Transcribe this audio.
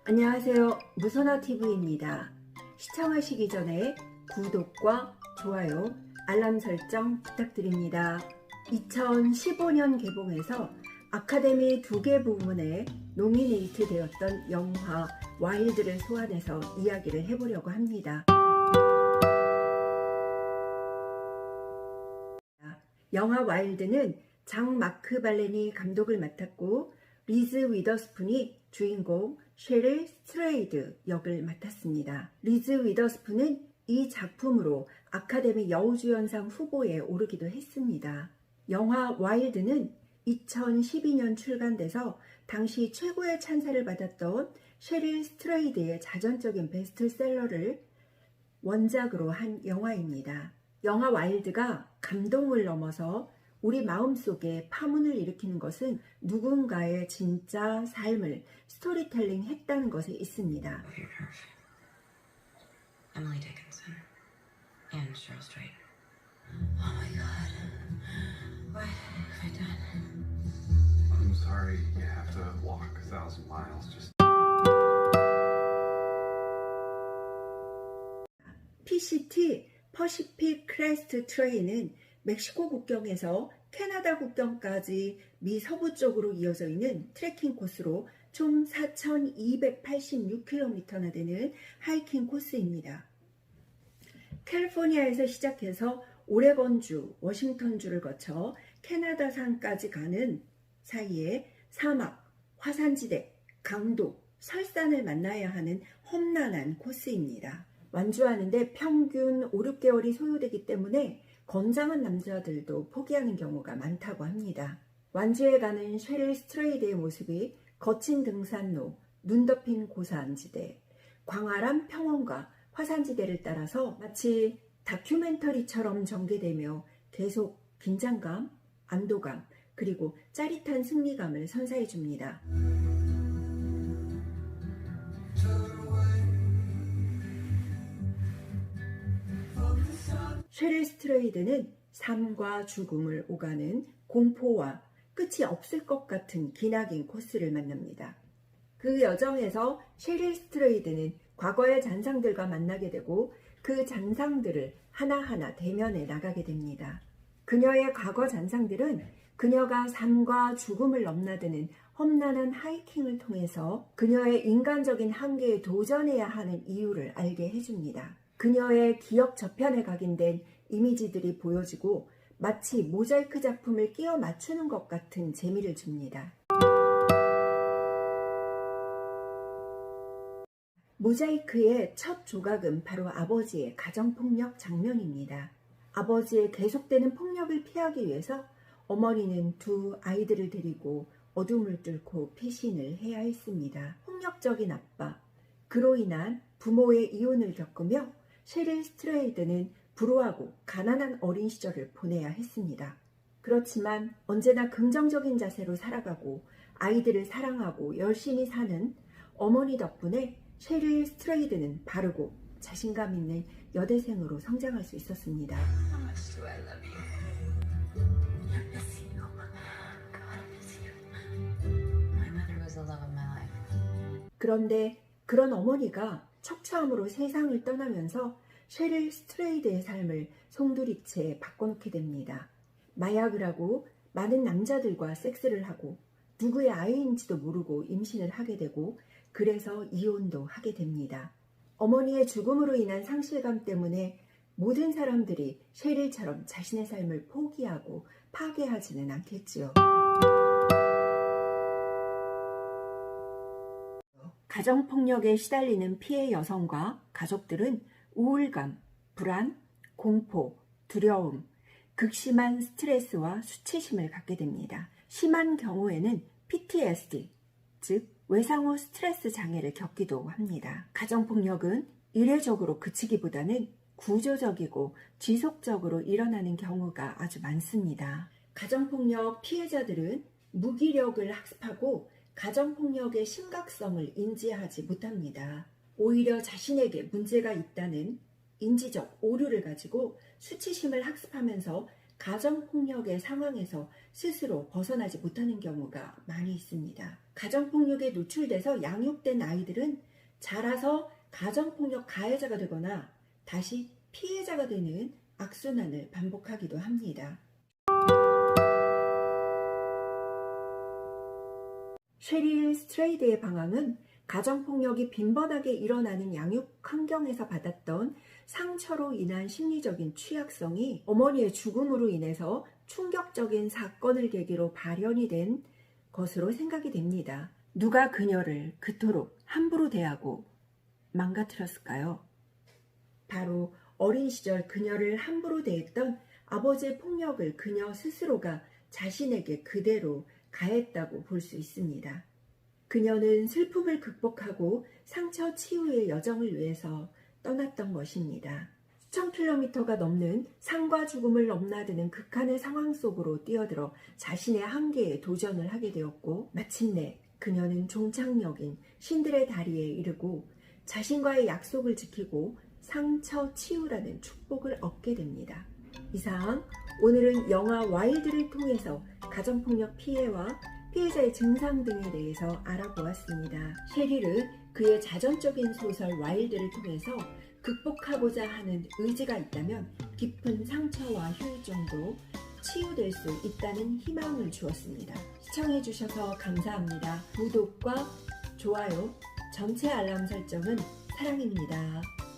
안녕하세요. 무선화TV입니다. 시청하시기 전에 구독과 좋아요, 알람 설정 부탁드립니다. 2015년 개봉해서 아카데미 2개 부문에 노미네이트 되었던 영화 와일드를 소환해서 이야기를 해보려고 합니다. 영화 와일드는 장 마크 발렌이 감독을 맡았고 리즈 위더스푼이 주인공 셰릴 스트레이드 역을 맡았습니다. 리즈 위더스푼은 이 작품으로 아카데미 여우주연상 후보에 오르기도 했습니다. 영화 와일드는 2012년 출간돼서 당시 최고의 찬사를 받았던 셰릴 스트레이드의 자전적인 베스트셀러를 원작으로 한 영화입니다. 영화 와일드가 감동을 넘어서 우리 마음속에 파문을 일으키는 것은 누군가의 진짜 삶을 스토리텔링 했다는 것에 있습니다. Emily Dickinson and Cheryl Strayed. Oh my God. What have I done? I'm sorry you have to walk 1,000 miles just. PCT 퍼시픽 크레스트 트레이는 멕시코 국경에서 캐나다 국경까지 미 서부 쪽으로 이어져 있는 트레킹 코스로 총 4,286km나 되는 하이킹 코스입니다. 캘리포니아에서 시작해서 오레곤주, 워싱턴주를 거쳐 캐나다산까지 가는 사이에 사막, 화산지대, 강도, 설산을 만나야 하는 험난한 코스입니다. 완주하는데 평균 5, 6개월이 소요되기 때문에 건장한 남자들도 포기하는 경우가 많다고 합니다. 완주에 가는 셰릴 스트레이드의 모습이 거친 등산로, 눈 덮인 고산지대, 광활한 평원과 화산지대를 따라서 마치 다큐멘터리처럼 전개되며 계속 긴장감, 안도감, 그리고 짜릿한 승리감을 선사해 줍니다. 셰릴 스트레이드는 삶과 죽음을 오가는 공포와 끝이 없을 것 같은 기나긴 코스를 만납니다. 그 여정에서 셰릴 스트레이드는 과거의 잔상들과 만나게 되고 그 잔상들을 하나하나 대면해 나가게 됩니다. 그녀의 과거 잔상들은 그녀가 삶과 죽음을 넘나드는 험난한 하이킹을 통해서 그녀의 인간적인 한계에 도전해야 하는 이유를 알게 해줍니다. 그녀의 기억 저편에 각인된 이미지들이 보여지고 마치 모자이크 작품을 끼워 맞추는 것 같은 재미를 줍니다. 모자이크의 첫 조각은 바로 아버지의 가정폭력 장면입니다. 아버지의 계속되는 폭력을 피하기 위해서 어머니는 두 아이들을 데리고 어둠을 뚫고 피신을 해야 했습니다. 폭력적인 아빠, 그로 인한 부모의 이혼을 겪으며 셰릴 스트레이드는 불우하고 가난한 어린 시절을 보내야 했습니다. 그렇지만 언제나 긍정적인 자세로 살아가고 아이들을 사랑하고 열심히 사는 어머니 덕분에 셰릴 스트레이드는 바르고 자신감 있는 여대생으로 성장할 수 있었습니다. How much do I love you? I miss you. God, I miss you. My mother was the love of my life. 그런데 그런 어머니가 척추암으로 세상을 떠나면서 셰릴 스트레이드의 삶을 송두리째 바꿔놓게 됩니다. 마약을 하고 많은 남자들과 섹스를 하고 누구의 아이인지도 모르고 임신을 하게 되고 그래서 이혼도 하게 됩니다. 어머니의 죽음으로 인한 상실감 때문에 모든 사람들이 셰릴처럼 자신의 삶을 포기하고 파괴하지는 않겠지요. 가정폭력에 시달리는 피해 여성과 가족들은 우울감, 불안, 공포, 두려움, 극심한 스트레스와 수치심을 갖게 됩니다. 심한 경우에는 PTSD, 즉 외상 후 스트레스 장애를 겪기도 합니다. 가정폭력은 일회적으로 그치기보다는 구조적이고 지속적으로 일어나는 경우가 아주 많습니다. 가정폭력 피해자들은 무기력을 학습하고 가정폭력의 심각성을 인지하지 못합니다. 오히려 자신에게 문제가 있다는 인지적 오류를 가지고 수치심을 학습하면서 가정폭력의 상황에서 스스로 벗어나지 못하는 경우가 많이 있습니다. 가정폭력에 노출돼서 양육된 아이들은 자라서 가정폭력 가해자가 되거나 다시 피해자가 되는 악순환을 반복하기도 합니다. 셰릴 스트레이드의 방황은 가정폭력이 빈번하게 일어나는 양육 환경에서 받았던 상처로 인한 심리적인 취약성이 어머니의 죽음으로 인해서 충격적인 사건을 계기로 발현이 된 것으로 생각이 됩니다. 누가 그녀를 그토록 함부로 대하고 망가뜨렸을까요? 바로 어린 시절 그녀를 함부로 대했던 아버지의 폭력을 그녀 스스로가 자신에게 그대로 가했다고 볼 수 있습니다. 그녀는 슬픔을 극복하고 상처 치유의 여정을 위해서 떠났던 것입니다. 수천 킬로미터가 넘는 삶과 죽음을 넘나드는 극한의 상황 속으로 뛰어들어 자신의 한계에 도전을 하게 되었고, 마침내 그녀는 종착역인 신들의 다리에 이르고 자신과의 약속을 지키고 상처 치유라는 축복을 얻게 됩니다. 이상 오늘은 영화 와일드를 통해서 가정폭력 피해와 피해자의 증상 등에 대해서 알아보았습니다. 셰릴은 그의 자전적인 소설 와일드를 통해서 극복하고자 하는 의지가 있다면 깊은 상처와 후유증도 치유될 수 있다는 희망을 주었습니다. 시청해주셔서 감사합니다. 구독과 좋아요, 전체 알람 설정은 사랑입니다.